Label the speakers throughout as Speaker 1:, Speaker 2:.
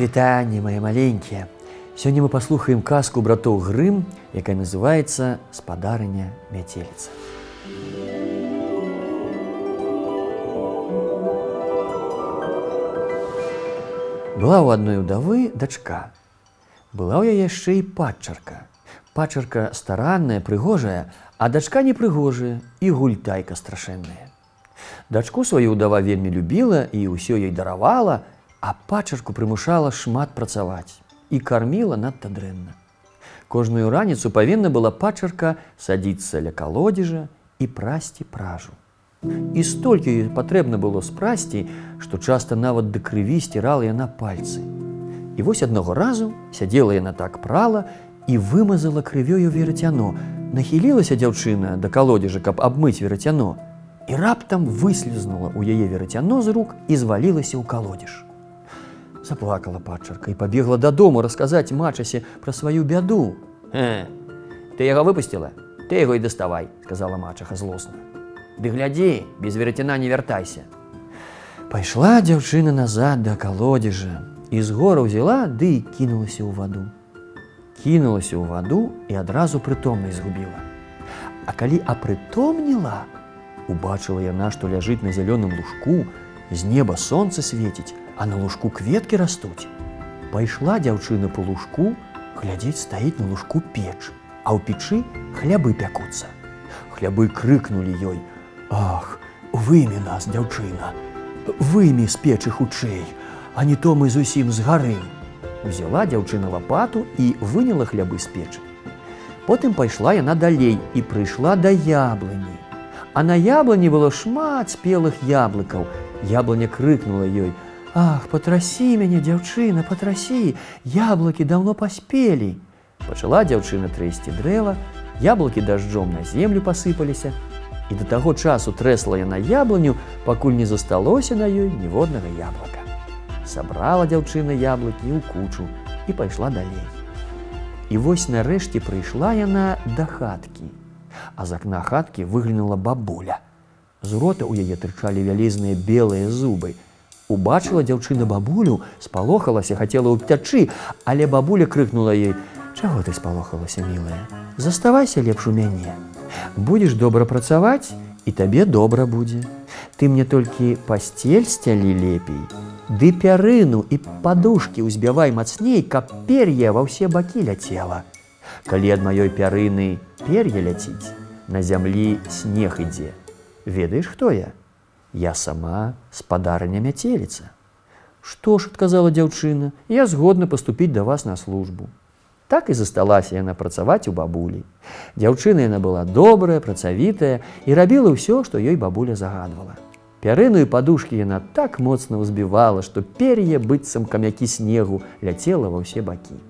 Speaker 1: Прывітанне, мои маленькія. Сёння мы паслухаем казку братоў Грым, якая называецца «Спадарыня мяцеліца». Была ў адной удавы дачка. Была ў яе яшчэ і падчарка. Падчарка старанная, прыгожая, а дачка непрыгожая і гультайка страшэнная. Дачку сваю удава вельмі любіла і ўсё ёй даравала, а падчарку прымушала шмат працаваць і карміла надта дрэнна. Кожную раніцу павінна была падчарка садзіцца ля калодзежа і прасці пражу. І столькі ёй патрэбна было спрасці, што часта нават да крыві сцірала яна пальцы. І вось аднаго разу сядзела яна так прала і вымазала крывёю верацяно. Нахілілася дзяўчына да калодзежа, каб абмыць верацяно, і раптам выслізнула ў яе верацяно з рук і звалілася ў калодзеж. Заплакала падчарка і пабегла дадому расказаць мачасе пра сваю бяду. Ты яго выпусціла? Ты яго і даставай, сказала мачаха злосна. Ды глядзі, без верацяна не вяртайся. Пайшла дзяўчына назад да калодзежа і з гора ўзяла ды і кінулася ў ваду. Кінулася ў ваду і адразу прытомнасць згубіла. А калі апрытомніла, убачыла яна, што ляжыць на зялёным лужку, з неба сонца свеціць, а на лужку кветкі растуць. Пайшла дзяўчына па лужку, глядзець, стаіць на лужку печ, а ў печы хлябы пякуцца. Хлябы крыкнулі ёй: «Ах, вымі нас, дзяўчына, вымі з печы хутчэй, а не то мы зусім згарым». Узяла дзяўчына лапату і выняла хлябы з печы. Потым пайшла яна далей і прыйшла да яблыні. А на яблыні было шмат спелых яблыкаў. Яблыня крыкнула ёй: «Ах, патрасі мяне, дзяўчына, патрасі, яблыкі даўно паспелі». Пачала дзяўчына трэсці дрэва, яблыкі дажджом на землю пасыпаліся, і да таго часу трэсла яна яблыню, пакуль не засталося на ёй ніводнага яблыка. Сабрала дзяўчына яблыкі ў кучу і пайшла далей. І вось нарэшце прыйшла яна да хаткі, а з акна хаткі выглянула бабуля. З рота ў яе тырчалі вялізныя белыя зубы. Убачыла дзяўчына бабулю, спалохалася, хацела ўцячы, але бабуля крыкнула ёй: «Чаго ты спалохалася, мілая? Заставайся лепш у мяне. Будзеш добра працаваць, і табе добра будзе. Ты мне толькі пасцель сцялі лепей, ды пярыну і падушкі ўзбівай мацней, каб пер'е ва ўсе бакі ляцела. Калі ад маёй пярыны пер'е ляціць, на зямлі снег ідзе. Ведаеш, хто я? Я сама спадарыня мяцеліца». «Што ж, — адказала дзяўчына, — я згодна паступіць да вас на службу». Так і засталася яна працаваць у бабулі. Дзяўчына яна была добрая, працавітая і рабіла ўсё, што ёй бабуля загадвала. Пярыну і падушкі яна так моцна ўзбівала, што пер'е быццам камякі снегу ляцела ва ўсе бакі.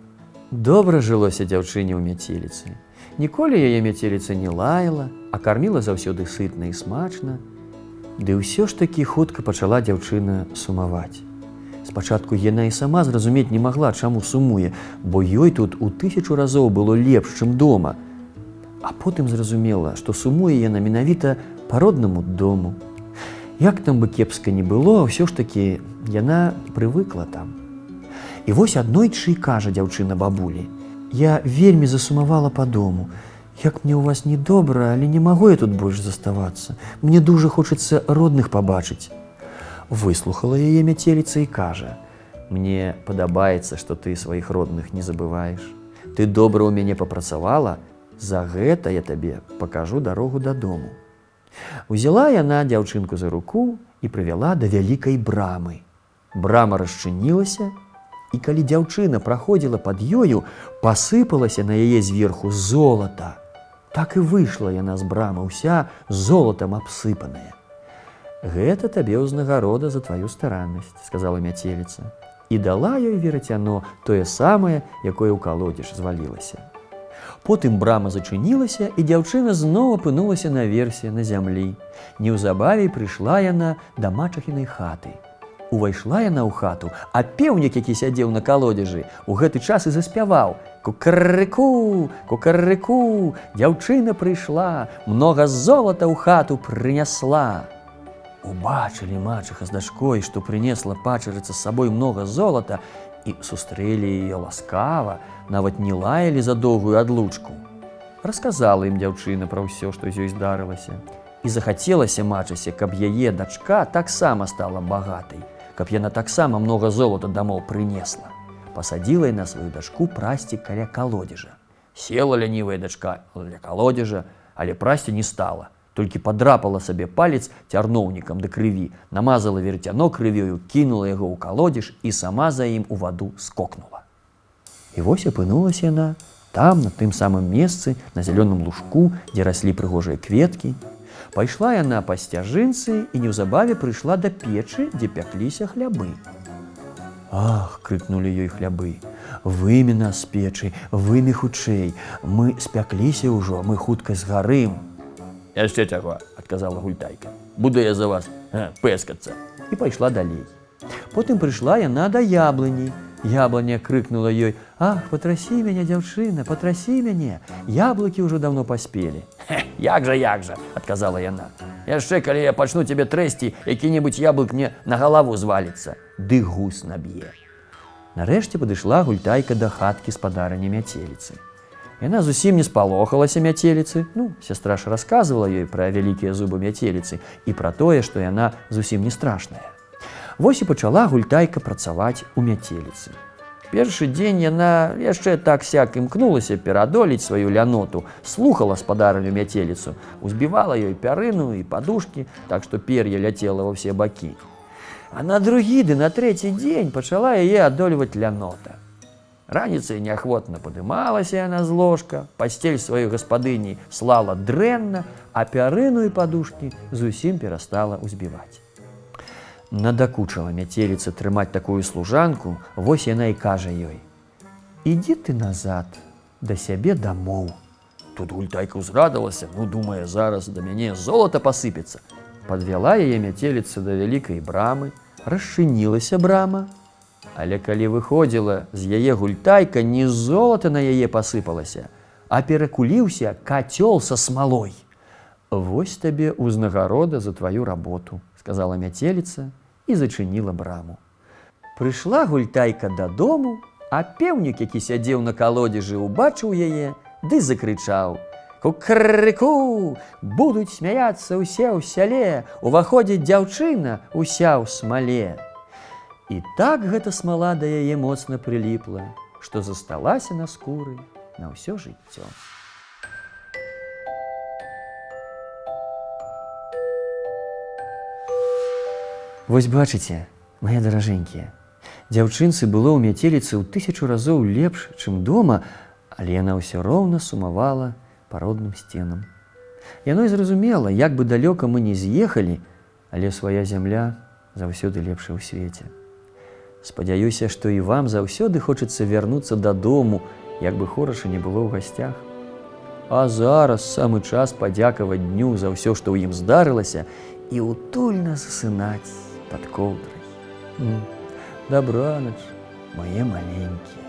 Speaker 1: Добра жылося дзяўчыне ў мяцеліцы. Ніколі яе мяцеліца не лаяла, а карміла заўсёды сытна і смачна. Ды ўсё ж такі хутка пачала дзяўчына сумаваць. Спачатку яна і сама зразумець не магла, чаму сумуе, бо ёй тут у 1000 разоў было лепш, чым дома. А потым зразумела, што сумуе яна менавіта па роднаму дому. Як там бы кепска не было, ўсё ж такі яна прывыкла там. І вось аднойчы кажа дзяўчына бабулі: «Я вельмі засумавала па дому. Як мне ў вас недобра, але не магу я тут больш заставацца. Мне дужа хочацца родных пабачыць». Выслухала яе мяцеліца і кажа: «Мне падабаецца, што ты сваіх родных не забываеш. Ты добра ў мяне папрацавала, за гэта я табе пакажу дарогу дадому». Узяла яна дзяўчынку за руку і прывяла да вялікай брамы. Брама расчынілася, і калі дзяўчына праходзіла пад ёю, пасыпалася на яе зверху золата. Так і выйшла яна з брамы, уся золатам абсыпаная. «Гэта табе ўзнагарода за тваю стараннасць», — сказала мяцеліца. І дала ёй верацяно, тое самае, якое ў калодзеж звалілася. Потым брама зачынілася, і дзяўчына зноў апынулася наверсе, на зямлі. Неўзабаве прыйшла яна да мачахінай хаты. Увайшла яна ў хату, а пеўнік, які сядзеў на калодзежы, у гэты час і заспяваў: «Кукарыку, кукарыку, дзяўчына прыйшла, многа золата ў хату прынясла». Убачылі мачыха з дачкой, што прынесла пачарыца з сабой многа золата, і сустрэлі яе ласкава, нават не лаялі за доўгую адлучку. Расказала ім дзяўчына пра ўсё, што з ёй здарылася. І захацелася мачасе, каб яе дачка таксама стала багатай, каб яна таксама многа золата дамоў прынесла. Пасадзіла яна сваю дачку прасці каля калодзежа. Села лянівая дачка ля калодзежа, але прасці не стала. Толькі падрапала сабе палец цярноўнікам да крыві, намазала верцяно крывёю, кінула яго ў калодзеж і сама за ім у ваду скокнула. І вось апынулася яна там, на тым самым месцы, на зялёным лужку, дзе раслі прыгожыя кветкі. Пайшла яна па сцяжынцы і неўзабаве прыйшла да печы, дзе пякліся хлябы. «Ах!» – крыкнулі ёй хлябы. «Вымі нас з печы, вымі хутчэй, мы спякліся ўжо, мы хутка згарым». «Яшчэ чаго!» – адказала Гультайка. «Буду я за вас пэскацца». І пайшла далей. Потым прыйшла яна да яблыні. Яблыня крыкнула ёй: «Ах, патрасі мяне, дзяўчына, патрасі мяне, яблыкі ўжо даўно паспелі». «Як жа!» – адказала яна. «Яшчэ, калі я пачну цябе трэсці, які-небудзь яблык мне на галаву зваліцца, ды гус наб'е». Нарэшце падышла Гультайка да хаткі спадарыні мяцеліцы. Яна зусім не спалохалася мяцеліцы, сястра ж расказвала ёй пра вялікія зубы мяцеліцы і пра тое, што яна зусім не страшная. Вось і пачала Гультайка працаваць у мяцеліцы. Першы дзень яна яшчэ так-сяк імкнулася пераадолець сваю ляноту, слухала спадарню мяцеліцу, узбівала ёй пярыну і падушкі, так што пер'е ляцела ва ўсе бакі. А на другі ды на трэці дзень пачала яе адольваць лянота. Раніцай неахвотна падымалася яна з ложка, пасцель сваёй гаспадыні слала дрэнна, а пярыну і падушкі зусім перастала узбіваць. Надакучала мяцеліца трымаць такую служанку, вось яна і кажа ёй: «Ідзі ты назад, да сябе дамоў». Тут Гультайка ўзрадавалася, думае, зараз да мяне золата пасыпецца. Падвяла яе мяцеліца да вялікай брамы, расчынілася брама. Але калі выходзіла з яе Гультайка, не золата на яе пасыпалася, а перакуліўся кацёл са смалой. «Вось табе ўзнагарода за тваю работу», – сказала мяцеліца і зачыніла браму. Прыйшла Гультайка дадому, а пеўнік, які сядзеў на калодзежы, убачыў яе, ды закрычаў: «Кукрыку! Будуць смяяцца ўсе ў сяле, уваходзіць дзяўчына уся ў смале». І так гэта смала да яе моцна прыліпла, што засталася на скуры на ўсё жыццё. Вось бачыце, мае даражэнькія, дзяўчынцы было ў мяцеліцы ў 1000 разоў лепш, чым дома, але яна ўсё роўна сумавала па родным сценам. Яно і зразумела, як бы далёка мы не з'ехалі, але свая зямля заўсёды лепшая ў свеце. Спадзяюся, што і вам заўсёды хочацца вярнуцца дадому, як бы хораша не было ў гасцях. А зараз самы час падзякаваць дню за ўсё, што ў ім здарылася, і утульна засынаць пад коўдрай. Дабранач, мае маленькія.